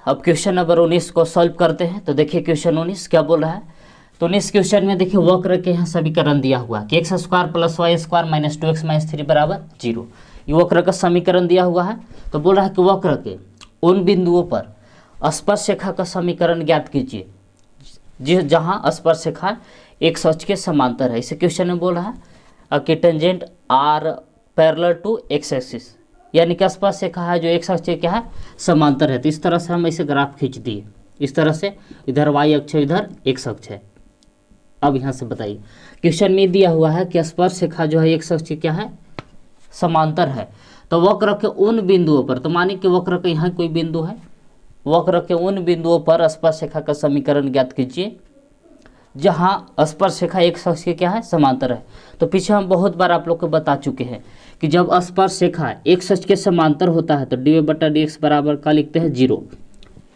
अब question number 19 को solve करते हैं। तो देखिए क्वेश्चन 19 क्या बोल रहा है। तो 19 क्वेश्चन में देखिए वक्र के यहाँ समीकरण दिया हुआ है कि x square plus y square minus 2x minus 3 बराबर 0। ये वक्र का समीकरण दिया हुआ है। तो बोल रहा है कि वक्र के उन बिंदुओं पर स्पर्श रेखा का समीकरण ज्ञात कीजिए जहाँ स्पर्श रेखा एक अक्ष के समांतर है। इसे क्वेश्चन में बोल रहा है कि tangent are parallel to x axis, यानी कि स्पर्श रेखा है जो एक अक्ष के क्या है समांतर है। तो इस तरह से हम इसे ग्राफ खींच दिए, इस तरह से इधर वाई अक्ष है इधर एक्स अक्ष है। अब यहाँ से बताइए क्वेश्चन में दिया हुआ है कि स्पर्श रेखा जो है एक अक्ष के क्या है समांतर है। तो वक्र के उन बिंदुओं पर, तो मानिए कि वक्र के यहाँ कोई बिंदु है, वक्र के उन बिंदुओं पर स्पर्श रेखा का समीकरण ज्ञात कीजिए जहाँ स्पर्श रेखा एक अक्ष के क्या है समांतर है। तो पीछे हम बहुत बार आप लोग को बता चुके हैं कि जब स्पर्श रेखा एक अक्ष के समांतर होता है तो dy/dx बराबर का लिखते हैं 0,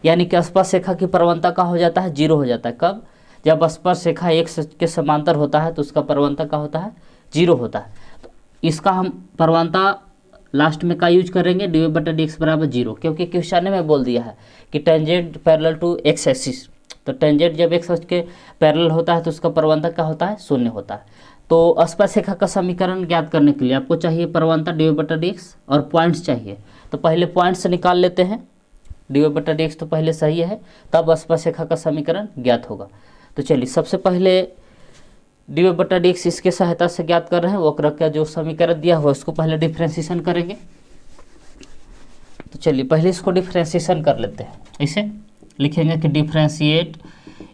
यानी कि स्पर्श रेखा की प्रवणता का हो जाता है 0 हो जाता है। कब? जब स्पर्श रेखा एक अक्ष के समांतर होता है तो उसका प्रवणता का होता है 0 होता है। तो इसका हम प्रवणता लास्ट में का यूज करेंगे dy/dx बराबर 0, क्योंकि क्वेश्चन में बोल दिया है कि tangent parallel to x axis. तो टेंजेंट जब एक अक्ष के पैरेलल होता है तो उसका प्रवणता क्या होता है 0 होता है। तो स्पर्श रेखा का समीकरण ज्ञात करने के लिए आपको चाहिए प्रवणता dy/dx और पॉइंट्स चाहिए। तो पहले पॉइंट्स निकाल लेते हैं, dy/dx तो पहले सही है, तब स्पर्श रेखा का समीकरण ज्ञात होगा। तो चलिए सबसे पहले dy/dx इसके सहायता से ज्ञात कर रहे हैं। वक्र का जो समीकरण दिया हुआ उसको पहले डिफ्रेंशिएशन करेंगे। तो चलिए पहले इसको डिफ्रेंशिएशन कर लेते हैं। इसे लिखेंगे कि differentiate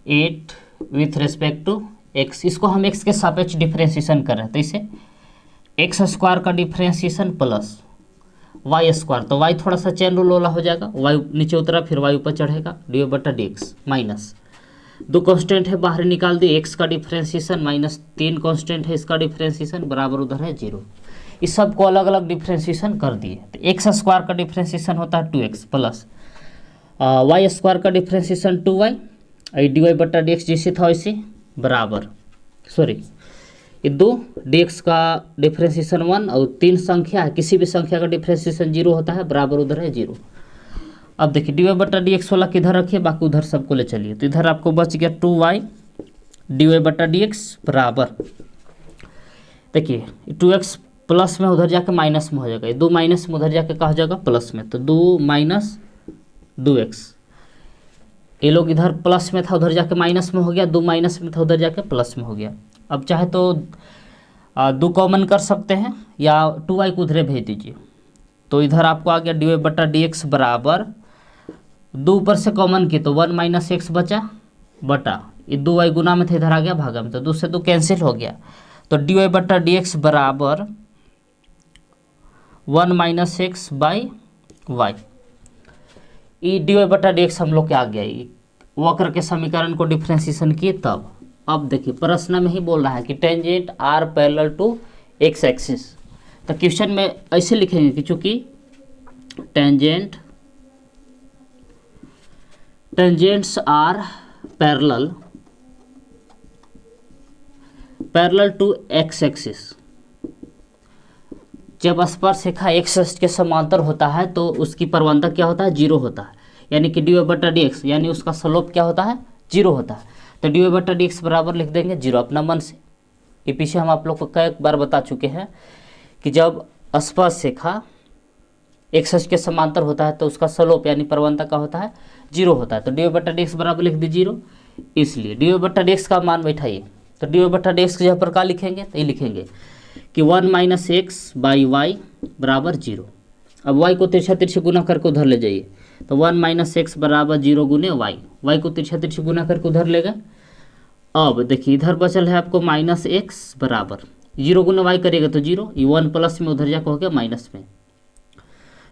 8 with respect to x, इसको हम एक्स के सापेक्ष डिफ्रेंशिएशन कर रहे हैं। तो इसे एक्स स्क्वायर का डिफ्रेंशिएशन प्लस वाई स्क्वायर, तो वाई थोड़ा सा चेन रूल वाला हो जाएगा, वाई नीचे उतरा फिर वाई ऊपर चढ़ेगा, dy/dx माइनस 2 कांस्टेंट है बाहर निकाल दिए, एक्स का डिफ्रेंशिएशन माइनस 3 कांस्टेंट है इसका डिफ्रेंशिएशन बराबर उधर है 0। इस सब को अलग अलग डिफ्रेंशिएशन कर दिए। तो एक्स स्क्वायर का डिफ्रेंशिएशन होता है 2x प्लस वाई स्क्वायर का डिफ्रेंशिएशन 2y, dy/dx जैसे था वैसे बराबर, सॉरी ये 2 dx का डिफ्रेंशिएशन 1 और 3 संख्या है, किसी भी संख्या का डिफ्रेंशिएशन 0 होता है बराबर उधर है 0। अब देखिए dy/dx वाला किधर रखिए, बाकी उधर सबको ले चलिए। तो इधर आपको बच गया 2y dy/dx बराबर, देखिए 2x प्लस में उधर जाके माइनस में हो जाएगा, 2 माइनस में उधर जाके कहा जाएगा प्लस में, तो 2 माइनस 2x, ये लोग इधर प्लस में था उधर जाके माइनस में हो गया, 2 माइनस में था उधर जाके प्लस में हो गया। अब चाहे तो 2 कॉमन कर सकते हैं या 2y को उधरे भेज दीजिए। तो इधर आपको आ गया dy/dx बराबर 2 ऊपर से कॉमन की तो 1 माइनस एक्स बचा बटा ये 2y गुना में था इधर आ गया भागा में, तो 2 से 2 कैंसिल हो गया। तो dy/dx बराबर 1 माइनस एक्स बाई वाई, ये dy/dx हम लोग के आ गया। वक्र के समीकरण को डिफ्रेंशिएशन किए तब। अब देखिए प्रश्न में ही बोल रहा है कि tangent are parallel to x axis. तो क्वेश्चन में ऐसे लिखेंगे कि चूंकि tangents are parallel to x axis, जब स्पर्श रेखा एक्स अक्ष के समांतर होता है तो उसकी प्रवणता क्या होता है 0 होता है, यानी कि dy/dx यानी उसका स्लोप क्या होता है 0 होता है। तो dy/dx बराबर लिख देंगे 0 अपना मन से। ये पीछे हम आप लोग को कई बार बता चुके हैं कि जब स्पर्श रेखा एक्स अक्ष के समांतर होता है तो उसका स्लोप यानी प्रवणता का होता है 0 होता है। तो dy/dx बराबर लिख दी 0, इसलिए dy/dx का मान बैठाइए। तो dy/dx के जगह पर क्या लिखेंगे, तो ये लिखेंगे कि 1 माइनस एक्स बाई वाई बराबर 0। अब y को तिरछा तिरछी गुना करके उधर ले जाइए, तो 1 माइनस एक्स बराबर 0 गुने वाई को तिरछा तिरछी गुना करके उधर ले गए। अब देखिए इधर बचल है आपको माइनस एक्स बराबर 0 गुने वाई करिएगा तो 0, ये 1 प्लस में उधर जाकर हो गया माइनस में,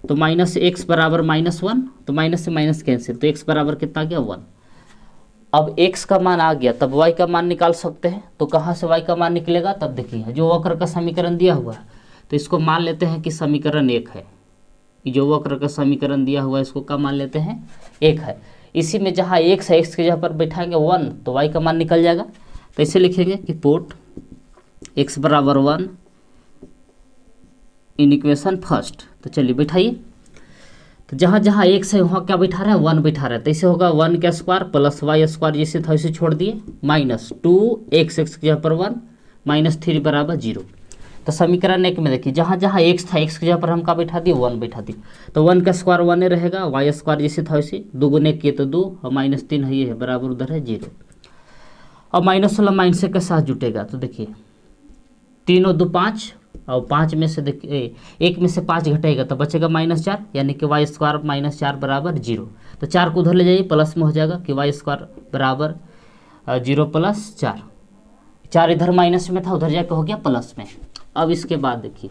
तो माइनस एक्स बराबर -1, तो माइनस से माइनस कैंसिल, तो एक्स बराबर कितना गया 1। अब x का मान आ गया तब y का मान निकाल सकते हैं। तो कहाँ से y का मान निकलेगा, तब देखिए जो वक्र का समीकरण दिया हुआ है तो इसको मान लेते हैं कि समीकरण 1 है। जो वक्र का समीकरण दिया हुआ है इसको क्या मान लेते हैं 1 है। इसी में जहाँ x है x के जगह पर बैठाएंगे 1 तो y का मान निकल जाएगा। तो इसे लिखेंगे कि पुट x बराबर 1 इन इक्वेशन फर्स्ट। तो चलिए बैठाइए। तो जहाँ जहाँ x है वहाँ क्या बैठा रहा है 1 बैठा रहा है, तो इसे होगा 1 का स्क्वायर प्लस वाई स्क्वायर जैसे था वैसे छोड़ दिए माइनस 2x x की जगह पर 1 माइनस 3 बराबर 0। तो समीकरण 1 में देखिए जहाँ जहाँ x था x की जगह पर हम क्या बैठा दिए 1 बैठा दिए, तो 1 का स्क्वायर 1 रहेगा, वाई स्क्वायर जैसे था वैसे 2 गुने किए तो 2 और माइनस 3 है ये है बराबर उधर है 0। और माइनस वाला माइनस के साथ जुटेगा, तो देखिए 3 और 2 5 और 5 में से देखिए 1 में से 5 घटेगा तो बचेगा -4, यानी कि वाई स्क्वायर -4 बराबर 0। तो 4 को उधर ले जाइए प्लस में हो जाएगा कि वाई स्क्वायर बराबर 0 + 4, 4 इधर माइनस में था उधर जाकर हो गया प्लस में। अब इसके बाद देखिए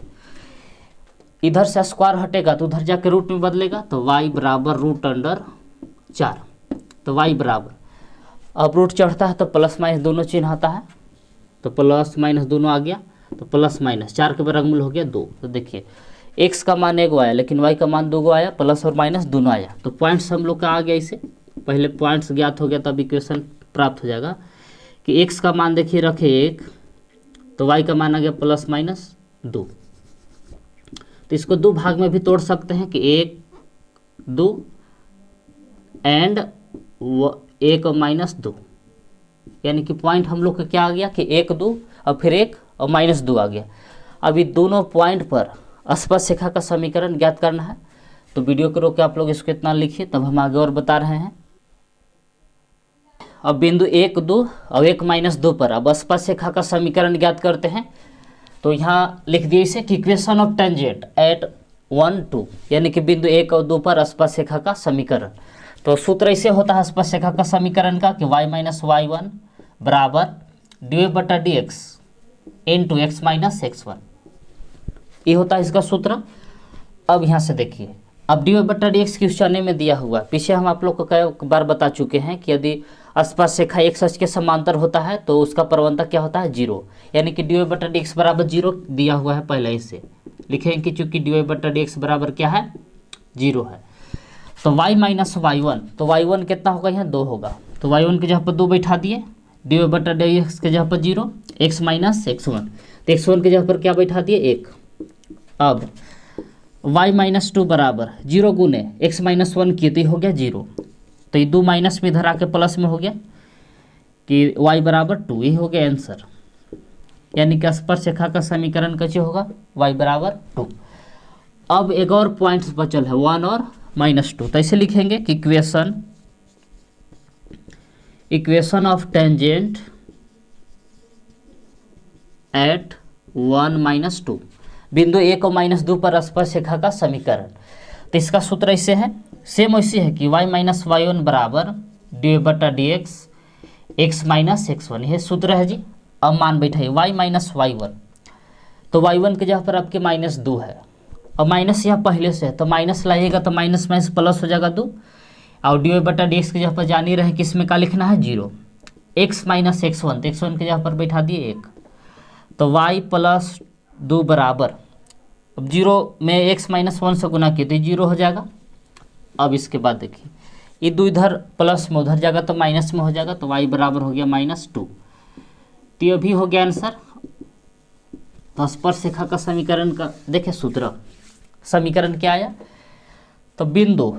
इधर से स्क्वायर हटेगा तो उधर जाकर रूट में बदलेगा, तो y बराबर √4, तो y बराबर अब रूट चढ़ता है तो प्लस माइनस दोनों चिन्ह आता है, तो प्लस माइनस दोनों आ गया, तो प्लस माइनस 4 के वर्गमूल हो गया 2। तो देखिए x का मान 1 आया लेकिन y का मान 2 आया, प्लस और माइनस दोनों आया, तो पॉइंट्स हम लोग का आ गया। इसे पहले पॉइंट्स ज्ञात हो गया तब इक्वेशन प्राप्त हो जाएगा कि x का मान देखिए रखे 1, तो y का मान आ गया प्लस माइनस 2। तो इसको 2 भाग में भी तोड़ सकते हैं कि 1 2 एंड 1 और -2, यानी कि पॉइंट हम लोग का क्या आ गया कि 1 2 और फिर 1 और -2 आ गया। अभी दोनों पॉइंट पर स्पर्श रेखा का समीकरण ज्ञात करना है, तो वीडियो को रोक के आप लोग इसको इतना लिखिए, तब हम आगे और बता रहे हैं। अब बिंदु 1 2 और 1 -2 पर अब स्पर्श रेखा का समीकरण ज्ञात करते हैं, तो यहाँ लिख दिए इसे कि इक्वेशन ऑफ टेंजेंट एट 1 2, यानी कि बिंदु 1 और 2 पर स्पर्श रेखा का समीकरण। तो सूत्र ऐसे होता है स्पर्श रेखा का समीकरण का कि y - y1 बराबर dv/dx इंटू x - x1, ये होता है इसका सूत्र। अब यहाँ से देखिए अब dv/dx क्वेश्चन में दिया हुआ, पीछे हम आप लोग को कई बार बता चुके हैं कि यदि स्पर्श रेखा एक अक्ष के समांतर होता है तो उसका प्रवणता क्या होता है 0, यानी कि dv/dx बराबर 0 दिया हुआ है, पहले इसे लिखेंगे कि चूंकि dv/dx बराबर क्या है 0 है। तो y - y1, तो y1 कितना होगा यहाँ 2 होगा, तो y1 के जगह पर 2 बैठा दिए, dv/dx के जगह पर 0, x - x1, तो x1 के जगह पर क्या बैठा दिए 1। अब y - 2 बराबर 0 गुने x - 1 किए तो ये हो गया 0, तो ये 2 माइनस में इधर आके प्लस में हो गया कि y बराबर 2, ये हो गया आंसर, यानी कि स्पर्श रेखा का समीकरण कैसे होगा y बराबर 2। अब एक और पॉइंट्स बचल है 1 और -2, तो ऐसे लिखेंगे कि इक्वेशन ऑफ टेंजेंट एट 1 - 2, बिंदु 1 और -2 पर स्पर्श रेखा का समीकरण। तो इसका सूत्र ऐसे है, सेम वैसे है कि y - y1 बराबर dv/dx x - x1, यह सूत्र है जी। अब मान बैठाइए y - y1, तो y1 के जगह पर आपके -2 है, और माइनस यहाँ पहले से है तो माइनस लाइएगा तो माइनस माइनस प्लस हो जाएगा 2, और dv/dx के जगह पर जान ही रहे कि इसमें क्या लिखना है 0, x - x1, तो x1 के जगह पर बैठा दिए 1, तो y + 2 बराबर, अब 0 में x - 1 से गुना किए तो 0 हो जाएगा। अब इसके बाद देखिए ये 2 इधर प्लस में उधर जाएगा तो माइनस में हो जाएगा, तो y बराबर हो गया -2, तो ये भी हो गया आंसर। तो स्पर्श रेखा का समीकरण का देखिए सूत्र, समीकरण क्या आया, तो बिंदु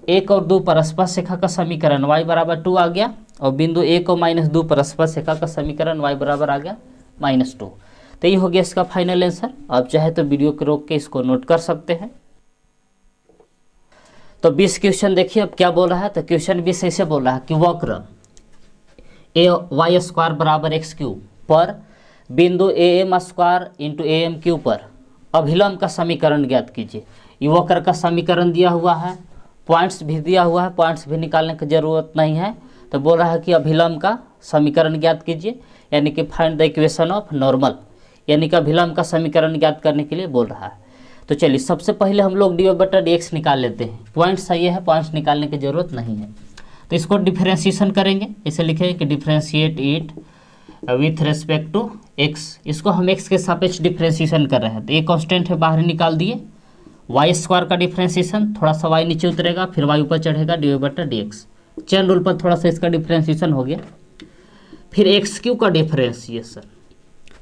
1 और 2 पर स्पर्श रेखा का समीकरण y बराबर 2 आ गया, और बिंदु 1 और -2 पर स्पर्श रेखा का समीकरण y बराबर आ गया -2। तो ये हो गया इसका फाइनल आंसर। आप चाहे तो वीडियो को रोक के इसको नोट कर सकते हैं। तो 20 क्वेश्चन देखिए अब क्या बोल रहा है, तो क्वेश्चन 20 ऐसे बोल रहा है कि वक्र y² बराबर x³ पर बिंदु am² इंटू am³ पर अभिलंब का समीकरण ज्ञात कीजिए। ये वक्र का समीकरण दिया हुआ है, पॉइंट्स भी दिया हुआ है, पॉइंट्स भी निकालने की जरूरत नहीं है, तो बोल रहा है कि अभिलंब का समीकरण ज्ञात कीजिए, यानी कि find the equation of normal, यानी कि अभिलंब का समीकरण ज्ञात करने के लिए बोल रहा है। तो चलिए सबसे पहले हम लोग dv/dx निकाल लेते हैं, पॉइंट्स सही है, पॉइंट्स निकालने की जरूरत नहीं है। तो इसको डिफ्रेंशिएशन करेंगे, इसे लिखेंगे कि differentiate it with respect to x, इसको हम x के सापेक्ष डिफ्रेंशिएशन कर रहे हैं, तो ये कांस्टेंट है बाहर निकाल दिए, y² का डिफ्रेंशिएशन, थोड़ा सा y नीचे उतरेगा फिर y ऊपर चढ़ेगा dv/dx, चेन रूल पर थोड़ा सा इसका डिफ्रेंशिएशन हो गया, फिर x³ का डिफ्रेंशिएशन,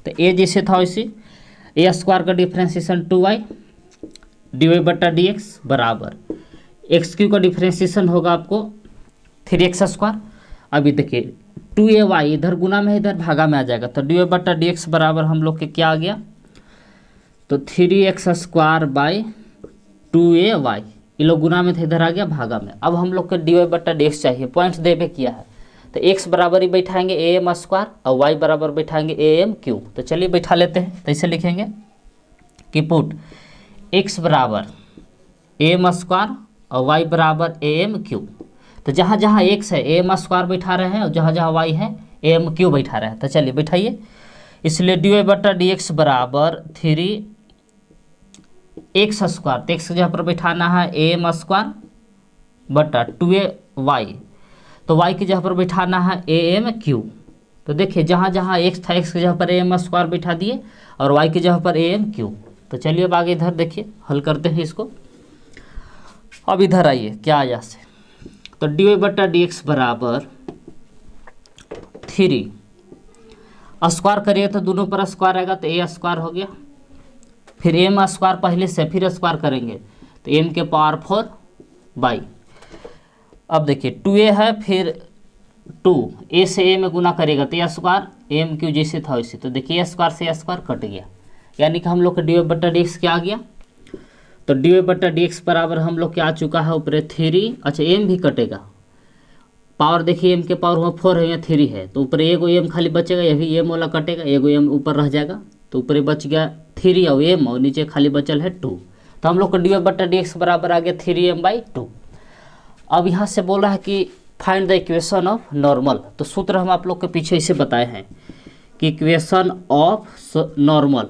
तो a जैसे था वैसे a² का डिफ्रेंशिएशन 2y dv/dx बराबर एक्स क्यू का डिफ्रेंसिएशन होगा आपको 3x²। अभी देखिए 2ay इधर गुना में इधर भागा में आ जाएगा, तो dy/dx बराबर हम लोग के क्या आ गया, तो 3x² बाई 2ay, ये लोग गुना में थे इधर आ गया भागा में। अब हम लोग के dy/dx चाहिए, पॉइंट्स देवे किया है, तो x बराबर ही बैठाएंगे am² और y बराबर बैठाएंगे am³। तो चलिए बैठा लेते हैं, तो इसे लिखेंगे कि पुट x बराबर am² और y बराबर am³। तो जहाँ जहाँ x है am² बैठा रहे हैं और जहाँ जहाँ y है am³ बैठा रहे हैं। तो चलिए बैठाइए, इसलिए dy/dx बराबर 3x², तो x के जहाँ पर बैठाना है am² बटा 2ay, तो y की जगह पर बैठाना है am³। तो देखिए जहाँ जहाँ x था x की जगह पर am² बैठा दिए और y की जगह पर am³। तो चलिए अब आगे इधर देखिए हल करते हैं इसको। अब इधर आइए क्या आया से, तो dy/dx बराबर 3 स्क्वायर करिए तो दोनों पर स्क्वायर आएगा, तो a² हो गया, फिर m² पहले से फिर स्क्वायर करेंगे तो m के पावर 4 बाई, अब देखिए 2a है फिर 2 a से a में गुना करेगा तो a² am³ जैसे था वैसे, तो देखिए a² से a² कट गया, यानी कि हम लोग का dy/dx क्या आ गया, तो dy/dx बराबर हम लोग क्या आ चुका है ऊपर 3, अच्छा m भी कटेगा, पावर देखिए m के पावर हुआ 4 है या 3 है, तो ऊपर एगो m खाली बचेगा, ये भी m वाला कटेगा, एगो m ऊपर रह जाएगा, तो ऊपर बच गया 3 और m और नीचे खाली बचल है 2। तो हम लोग का dy/dx बराबर आ गया 3m/2। अब यहाँ से बोल रहा है कि find the equation of normal, तो सूत्र हम आप लोग के पीछे इसे बताए हैं कि इक्वेशन ऑफ नॉर्मल,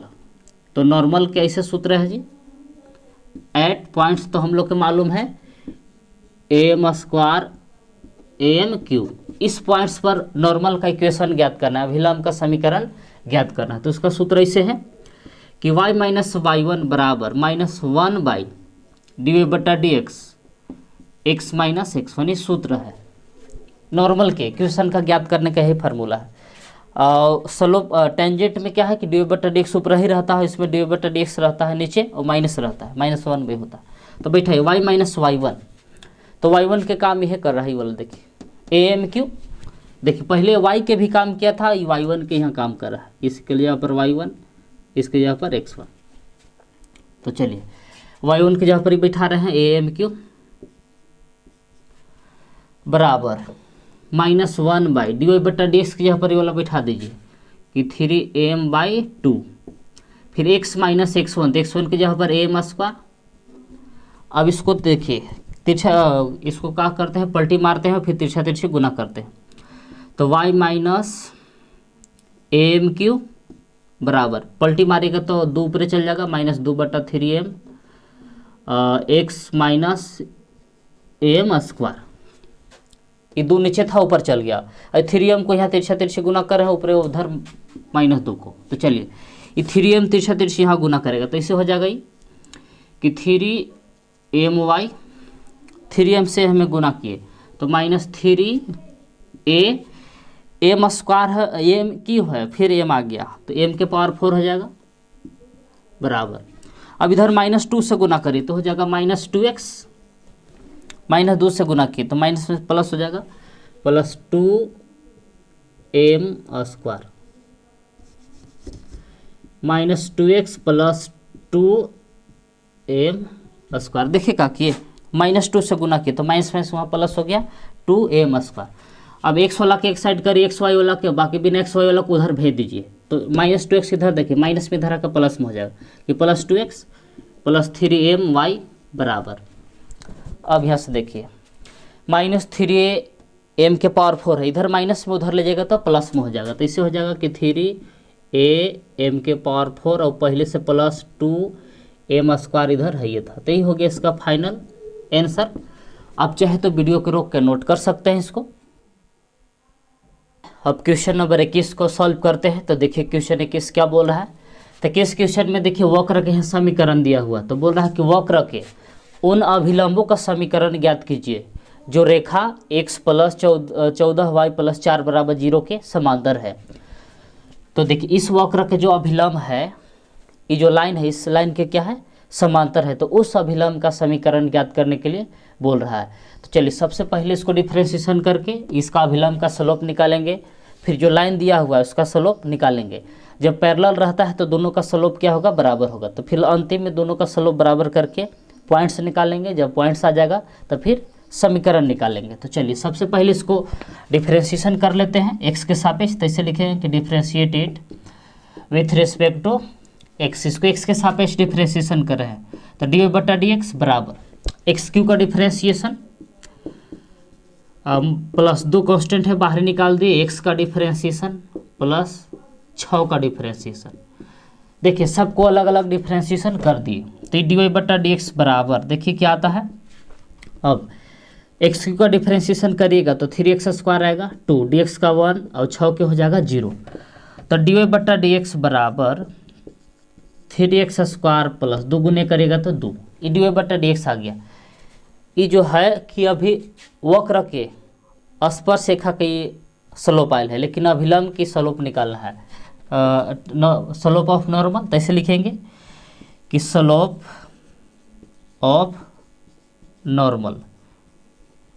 तो नॉर्मल कैसे सूत्र है जी, एट पॉइंट्स तो हम लोग के मालूम है am² am³, इस पॉइंट्स पर नॉर्मल का इक्वेशन ज्ञात करना है, अभिलंब का समीकरण ज्ञात करना है। तो उसका सूत्र ऐसे है कि y - y1 बराबर -1 बाई dy/dx x - x1, ये सूत्र है नॉर्मल के इक्वेशन का ज्ञात करने का ही फार्मूला है। स्लोप टेंजेंट में क्या है कि dy/dx ऊपर ही रहता है, इसमें dy/dx रहता है नीचे और माइनस रहता है, -1 भी होता है। तो बैठा है y - y1, तो y1 के काम यह कर रहा है, ये वाला देखिए am³, देखिए पहले y के भी काम किया था, ये y1 के यहाँ काम कर रहा है, इसके जगह पर y1, इसके जगह पर x1। तो चलिए y1 की जगह पर ही बैठा रहे हैं am³ बराबर -1 बाई dy/dx की जगह पर ये वाला बैठा दीजिए कि 3am/2, फिर x - x1, तो x1 की जगह पर am²। अब इसको देखिए तिरछा, इसको क्या करते हैं पलटी मारते हैं फिर तिरछा तिरछी गुना करते हैं, तो y - am³ बराबर पलटी मारेगा तो 2 ऊपर चल जाएगा -2/3m x - am², ये 2 नीचे था ऊपर चल गया, और 3m को यहाँ तिरछा तिरछी गुना कर रहे हैं ऊपर उधर -2 को। तो चलिए ये 3m तिरछा तिरछी यहाँ गुना करेगा तो इसे हो जाएगा ये कि 3my, 3m से हमें गुना किए तो -3a, m² है am³ है फिर m आ गया तो m के पावर 4 हो जाएगा बराबर, अब इधर -2 से गुना करिए तो हो जाएगा -2x, -2 से गुना किए तो माइनस में प्लस हो जाएगा +2m², -2x + 2m², देखिए क्या किए -2 से गुना किए तो माइनस में वहाँ प्लस हो गया 2m²। अब x वाला के एक साइड करिए, xy वाला के, बाकी बिना xy वाला को उधर भेज दीजिए, तो -2x इधर देखिए माइनस में इधर आकर प्लस में हो जाएगा कि +2x + 3my बराबर। अब यहाँ से देखिए -3a m के पावर 4 है, इधर माइनस में उधर ले जाएगा तो प्लस में हो जाएगा, तो इससे हो जाएगा कि 3a m के पावर 4 और पहले से +2m² इधर है ये था, तो यही हो गया इसका फाइनल आंसर। आप चाहे तो वीडियो को रोक कर नोट कर सकते हैं इसको। अब क्वेश्चन नंबर 21 को सॉल्व करते हैं, तो देखिए क्वेश्चन 21 क्या बोल रहा है, तो किस क्वेश्चन में देखिए वक्र के समीकरण दिया हुआ, तो बोल रहा है कि वक्र के उन अभिलंबों का समीकरण ज्ञात कीजिए जो रेखा x + 14y + 4 = 0 के समांतर है। तो देखिए इस वक्र के जो अभिलंब है, ये जो लाइन है इस लाइन के क्या है समांतर है, तो उस अभिलंब का समीकरण ज्ञात करने के लिए बोल रहा है। तो चलिए सबसे पहले इसको डिफ्रेंशिएशन करके इसका अभिलंब का स्लोप निकालेंगे, फिर जो लाइन दिया हुआ है उसका स्लोप निकालेंगे। जब पैरेलल रहता है तो दोनों का स्लोप क्या होगा, बराबर होगा। तो फिर अंतिम में दोनों का स्लोप बराबर करके पॉइंट्स निकालेंगे। जब पॉइंट्स आ जाएगा तो फिर समीकरण निकालेंगे। तो चलिए सबसे पहले इसको डिफ्रेंशिएशन कर लेते हैं एक्स के सापेक्ष। तो इसे लिखेंगे कि differentiate it with respect to x. इसको एक्स के सापेक्ष डिफ्रेंशिएशन कर रहे हैं तो डी वाई बटा डी एक्स बराबर एक्स क्यू का डिफ्रेंशिएशन प्लस 2 कांस्टेंट है बाहर निकाल दिए, एक्स का डिफ्रेंशिएशन प्लस 6 का डिफ्रेंशिएशन। देखिए सबको अलग अलग डिफ्रेंशिएशन कर दिए। तो डी वाई बटा डी एक्स बराबर देखिए क्या आता है। अब एक्स क्यू का डिफ्रेंशिएशन करिएगा तो 3x² आएगा 2, डी एक्स का 1 और 6 के हो जाएगा 0। तो डी वाई बटा डी एक्स बराबर 3x² प्लस 2 गुने करेगा तो 2, ये डी वाई बटा डी एक्स आ गया। ये जो है कि अभी वक्र के स्पर्श रेखा की स्लोप आयल है, लेकिन अभिलंब की स्लोप निकालना है, स्लोप ऑफ नॉर्मल। तो ऐसे लिखेंगे कि स्लोप ऑफ नॉर्मल,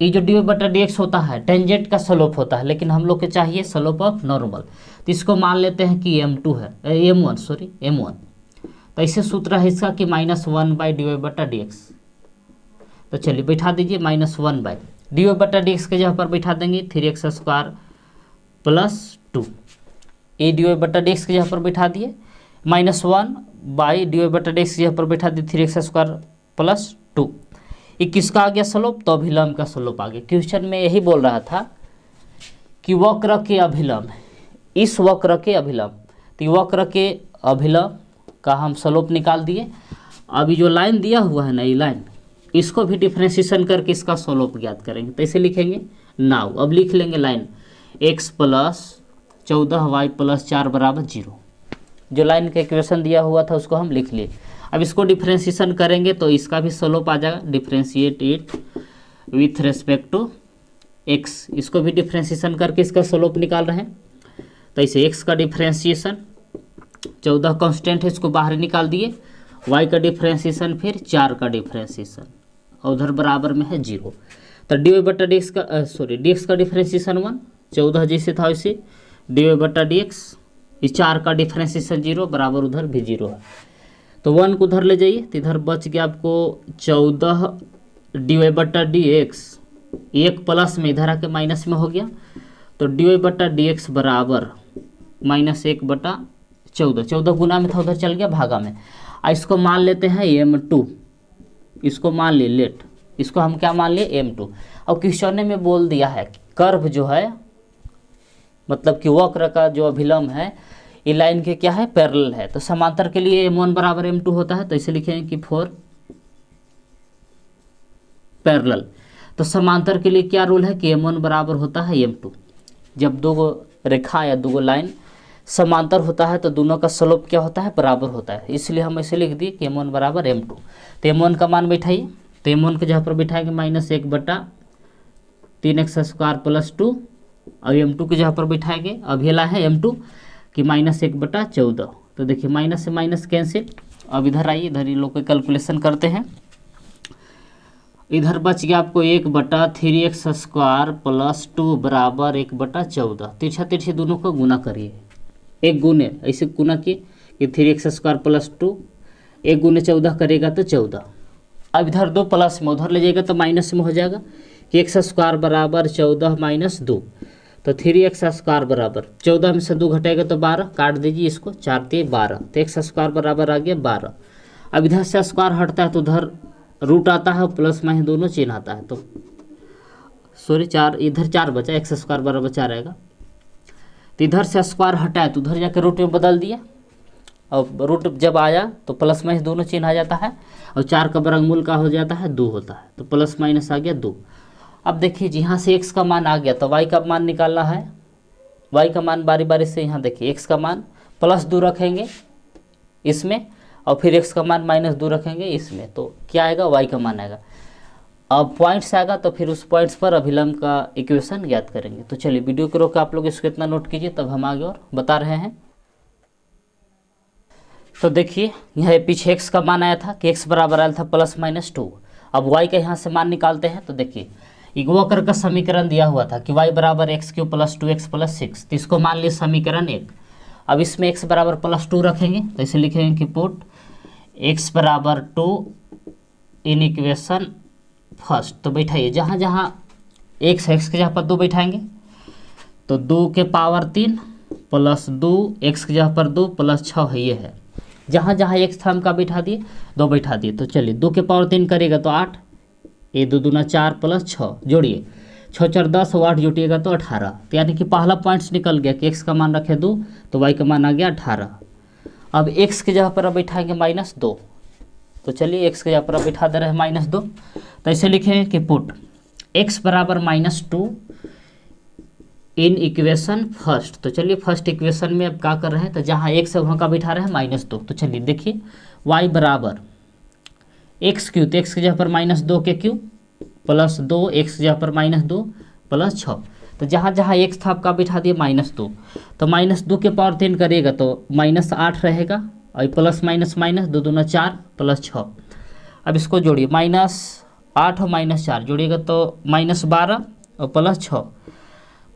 ये जो डी वाई बटा डी एक्स होता है टेंजेंट का स्लोप होता है, लेकिन हम लोग के चाहिए स्लोप ऑफ नॉर्मल। तो इसको मान लेते हैं कि m2 है, m1। तो ऐसे सूत्र है इसका कि -1 बाई डी वाई बटा डी एक्स। तो चलिए बैठा दीजिए -1 बाई डी वाई बटा डी एक्स के जगह पर बैठा देंगे 3x² प्लस 2, ए डी वाई बटा डी एक्स के जगह पर बैठा दिए, -1 बाई डी वाई बटा डी एक्स के जगह पर बैठा दिए 3x² प्लस 2। ये किसका आ गया स्लोप, तो अभिलंब का स्लोप आ गया। क्वेश्चन में यही बोल रहा था कि वक्र के अभिलंब, इस वक्र के अभिलंब, तो वक्र के अभिलंब का हम स्लोप निकाल दिए। अभी जो लाइन दिया हुआ है ना, ये लाइन, इसको भी डिफ्रेंशिएशन करके इसका स्लोप ज्ञात करेंगे। तो इसे लिखेंगे नाउ, अब लिख लेंगे line x plus 14y plus 4 बराबर 0। जो लाइन का इक्वेशन दिया हुआ था उसको हम लिख लिए। अब इसको डिफ्रेंशिएशन करेंगे तो इसका भी स्लोप आ जाएगा, differentiate it with respect to x. इसको भी डिफ्रेंशिएशन करके इसका स्लोप निकाल रहे हैं। तो इसे एक्स का डिफ्रेंशिएशन 14 कांस्टेंट है, इसको बाहर निकाल दिए, वाई का डिफ्रेंशिएशन फिर 4 का डिफ्रेंशिएशन और उधर बराबर में है 0। तो डी वाई बटा डी एक्स का डी एक्स का डिफ्रेंशिएशन 1, 14 जैसे था वैसे डी वाई बटा डी एक्स, इस 4 का डिफ्रेंशिएशन 0 बराबर उधर भी 0 है। तो 1 को उधर ले जाइए तो इधर बच गया आपको 14 डी वाई बटा डी एक्स, एक प्लस में इधर आके माइनस में हो गया। तो डी वाई बटा डी एक्स बराबर -1 बटा 14, 14 गुना में था उधर चल गया भागा में। इसको मान लेते हैं m2, इसको मान लिए लेट, इसको हम क्या मान लिए m2। अब क्वेश्चन में बोल दिया है कर्व जो है, मतलब कि वक्र का जो अभिलंब है ये लाइन के क्या है, पैरेलल है। तो समांतर के लिए m1 बराबर m2 होता है। तो इसे लिखेंगे कि फॉर पैरेलल। तो समांतर के लिए क्या रूल है कि m1 बराबर होता है m2। जब दो रेखा या दो लाइन समांतर होता है तो दोनों का स्लोप क्या होता है, बराबर होता है। इसलिए हम ऐसे लिख दिए कि m1 बराबर m2। तो m1 का मान बैठाइए, तो m1 के जहाँ पर बैठाएंगे -1 बटा 3x² प्लस 2, और m2 के जहाँ पर बैठाएंगे अभी है m2 कि -1 बटा 14। तो देखिए माइनस से माइनस कैंसिल। अब इधर आइए, इधर ये लोग को कैलकुलेशन करते हैं। इधर बच गया आपको 1 बटा 3x² प्लस 2 बराबर 1 बटा 14। तिरछा तिरछी दोनों को गुना करिए, एक गुने ऐसे गुना किए कि 3x² प्लस 2, 1 गुने 14 करेगा तो 14। अब इधर 2 प्लस में उधर ले जाएगा तो माइनस में हो जाएगा कि x² बराबर 14 - 2। तो 3x² बराबर 14 में से 2 घटेगा तो 12, काट दीजिए इसको, 4 × 3 = 12। तो x² बराबर आ गया 12। अब इधर से स्क्वायर हटता है तो उधर रूट आता है, प्लस माइनस दोनों चिन्ह आता है। तो 4 इधर 4 बचा, x² बराबर 4 आएगा। तो इधर से स्क्वायर हटाए तो उधर जाकर रूट में बदल दिया, और रूट जब आया तो प्लस माइनस दोनों चिन्ह आ जाता है, और 4 का वर्गमूल का हो जाता है 2 होता है। तो प्लस माइनस आ गया 2। अब देखिए यहाँ से x का मान आ गया तो y का मान निकालना है। y का मान बारी बारी से यहाँ देखिए, x का मान +2 रखेंगे इसमें, और फिर x का मान -2 रखेंगे इसमें, तो क्या आएगा, y का मान आएगा। अब पॉइंट्स आएगा तो फिर उस पॉइंट्स पर अभिलंब का इक्वेशन ज्ञात करेंगे। तो चलिए वीडियो को रोक आप लोग इसको इतना नोट कीजिए, तब हम आगे और बता रहे हैं। तो देखिए यह पीछे x का मान आया था कि x बराबर आया था +-2। अब y का यहाँ से मान निकालते हैं। तो देखिए एक वक्र का समीकरण दिया हुआ था कि y बराबर x³ + 2x + 6, तो इसको मान लीजिए समीकरण 1। अब इसमें x बराबर +2 रखेंगे, तो इसे लिखेंगे कि पुट x बराबर 2 इन इक्वेशन फर्स्ट। तो बैठाइए जहाँ जहाँ x है, x के जगह पर 2 बैठाएंगे, तो 2 के पावर 3 + 2, x की जगह पर 2 + 6 है, ये है। जहाँ जहाँ x था हम का बैठा दिए, 2 बैठा दिए। तो चलिए 2 के पावर 3 करेगा तो 8, ये 2 दूना 4 + 6 जोड़िए, 6 4 10 और 8 जुटिएगा तो 18। तो यानी कि पहला पॉइंट्स निकल गया कि x का मान रखे 2, तो y का मान आ गया 18। अब x की जगह पर अब बैठाएंगे -2, तो चलिए x की जगह पर अब बैठा दे रहे हैं -2। तो ऐसे लिखेंगे कि पुट x बराबर -2 इन इक्वेशन फर्स्ट। तो चलिए फर्स्ट इक्वेशन में अब क्या कर रहे हैं, तो जहाँ x है वहाँ का बैठा रहे हैं -2। तो चलिए देखिए y बराबर x³, तो x की जगह पर -2 के क्यूब + 2, x की जगह पर -2 + 6। तो जहाँ जहाँ x था आपका बैठा दिए -2, तो -2 के पावर 3 करिएगा तो -8 रहेगा, और प्लस माइनस माइनस 2 दूना 4 + 6। अब इसको जोड़िए, -8 और -4 जोड़िएगा तो -12 और +6।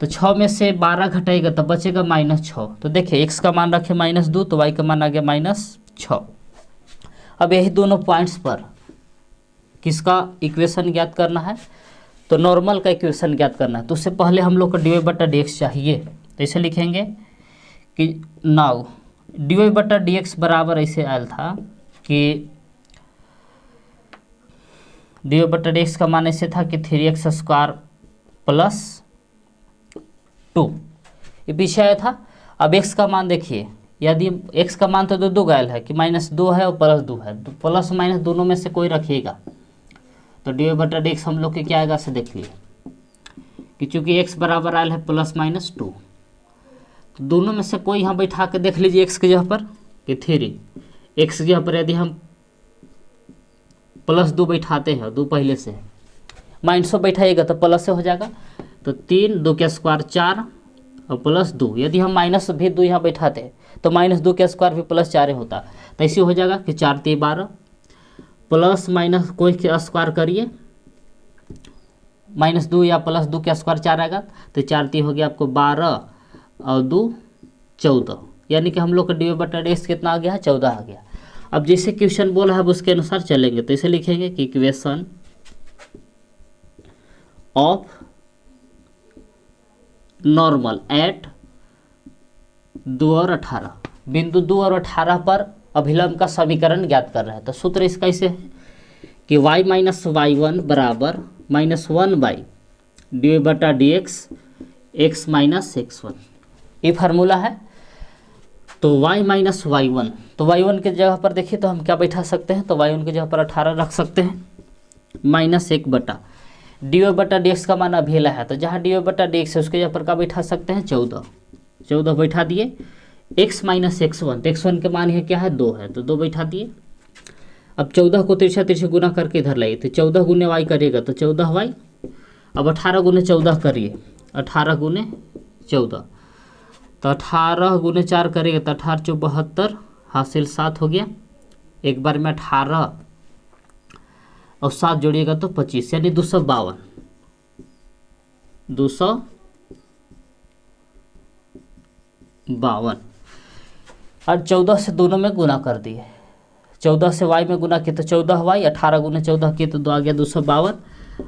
तो 6 में से 12 घटाएगा तो बचेगा -6। तो देखिए x का मान रखे -2, तो y का मान आ गया -6। अब यही दोनों पॉइंट्स पर किसका इक्वेशन ज्ञात करना है, तो नॉर्मल का इक्वेशन ज्ञात करना है। तो उससे पहले हम लोग को dy/dx चाहिए। तो इसे लिखेंगे कि नाउ dy/dx बराबर ऐसे आया था कि dy/dx का मान ऐसे था कि 3x² + 2, ये पीछे आया था। अब x का मान देखिए, यदि x का मान तो दो गायल है कि -2 है और +2 है, तो प्लस माइनस दोनों में से कोई रखिएगा। तो dy/dx हम लोग के क्या आएगा से देखिए कि चूंकि x बराबर आयल है +-2, तो दोनों में से कोई यहाँ बैठा के देख लीजिए x की जगह पर कि 3, x की जगह पर यदि हम +2 बैठाते हैं, 2 पहले से है, -2 बैठाइएगा तो प्लस से हो जाएगा। तो 3, 2 के स्क्वायर 4 और +2, यदि हम -2 यहाँ बैठाते हैं तो -2 के स्क्वायर भी +4 होता। तो ऐसे हो जाएगा कि 4 3 12 प्लस माइनस कोई के स्क्वायर करिए, -2 या +2 के स्क्वायर 4 आएगा, तो 4 3 हो गया आपको 12 और 2 14, यानी कि हम लोग का dy/dx कितना आ गया है, 14 आ गया। अब जैसे क्वेश्चन बोला है उसके अनुसार चलेंगे। तो इसे लिखेंगे कि इक्वेशन ऑफ नॉर्मल एट 2 और 18, बिंदु 2 और 18 पर अभिलंब का समीकरण ज्ञात कर रहे हैं। तो सूत्र इसका ऐसे है कि y - y1 बराबर -1 dy/dx x - x1, ये फार्मूला है। तो y - y1, तो y1 के जगह पर देखिए तो हम क्या बैठा सकते हैं, तो y1 की जगह पर 18 रख सकते हैं, -1 dy/dx का मान अभिला है। तो जहाँ dy/dx है उसके जगह पर क्या बैठा सकते हैं, 14 बैठा दिए, x - x1, तो x1 के मान है क्या है, 2 है, तो 2 बैठा दिए। अब 14 को तिरछा गुना करके इधर लाइए, तो 14 गुने y करिएगा तो 14y। अब 18 गुने 14 करिए, 18 गुने 14, तो 18 गुने 4 करेगा तो 18 × 72 हासिल 7 हो गया। एक बार में 18 और 7 जोड़िएगा तो 25, यानी 252 और 14 से दोनों में गुना कर दिए, 14 से y में गुना किए तो 14y, 18 गुने 14 किए तो 2 आ गया 252,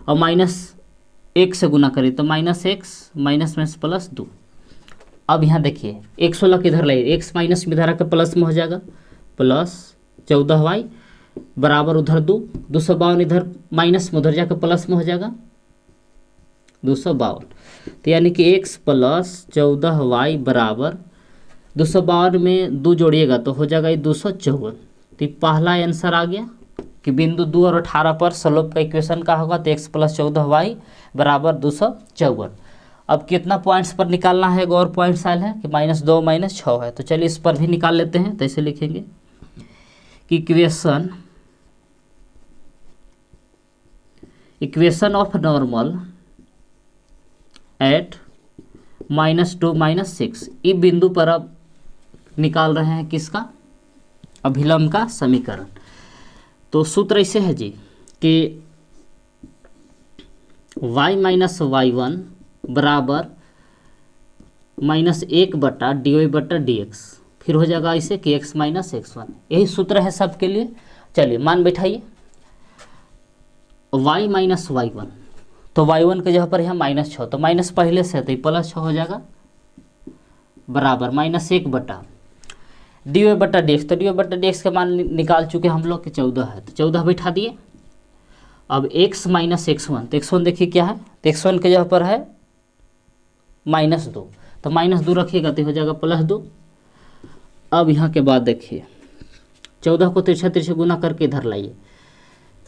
और -1 से गुना करिए तो -x, माइनस में +2। अब यहाँ देखिए 116 किधर लाइए, x माइनस में इधर आकर प्लस में हो जाएगा, +14y बराबर उधर 252 इधर माइनस में, उधर जाकर प्लस में हो जाएगा 252। तो यानी कि x + 14y बराबर 252 में 2 जोड़िएगा तो हो जाएगा 254। तो पहला आंसर आ गया कि बिंदु 2 और 18 पर स्लोप का इक्वेशन का होगा, तो x + 14y बराबर 254। अब कितना पॉइंट्स पर निकालना है, और पॉइंट्स आयल है कि -2 -6 है। तो चलिए इस पर भी निकाल लेते हैं। तो ऐसे लिखेंगे कि इक्वेशन ऑफ नॉर्मल एट -2 - 6, इस बिंदु पर अब निकाल रहे हैं किसका, अभिलंब का समीकरण। तो सूत्र ऐसे है जी कि y माइनस y1 बराबर -1/dy/dx, फिर हो जाएगा ऐसे कि x माइनस x1। यही सूत्र है सबके लिए। चलिए मान बैठाइए y माइनस y1, तो y1 के जगह पर यहाँ -6, तो माइनस पहले से है तो +6 हो जाएगा बराबर -1/dy/dx, तो dy/dx के मान निकाल चुके हम लोग कि 14 है, तो 14 बैठा दिए। अब x माइनस x1, तो x1 देखिए क्या है, तो x1 के जगह पर है -2, तो -2 रखिएगा तो हो जाएगा +2। अब यहाँ के बाद देखिए 14 को तिरछा तिरछे गुना करके इधर लाइए,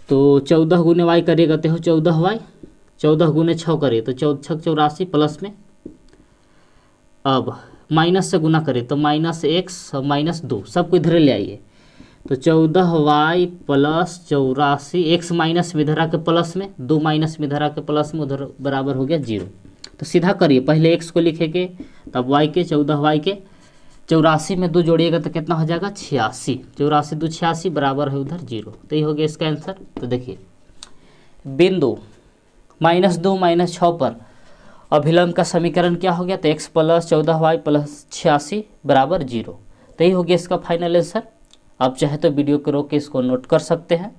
तो 14 गुने y करिएगा तो हो 14y, 14 गुने 6 करिए तो 14 84 प्लस में, अब माइनस से गुना करिए तो -x और -2 सबको इधर ले आइए, तो 14y प्लस 84, x माइनस में इधर आके प्लस में, 2 माइनस में इधर आके प्लस में, उधर बराबर हो गया 0। तो सीधा करिए, पहले x को लिखेंगे तब y के, 14y के 84 में 2 जोड़िएगा तो कितना हो जाएगा 86, 84 2 86 बराबर है उधर 0। तो ये हो गया इसका आंसर। तो देखिए बिंदु -2 -6 पर अभिलंब का समीकरण क्या हो गया, तो x प्लस 14y प्लस 86 बराबर 0। तो यही हो गया इसका फाइनल आंसर। आप चाहे तो वीडियो को रोक के इसको नोट कर सकते हैं।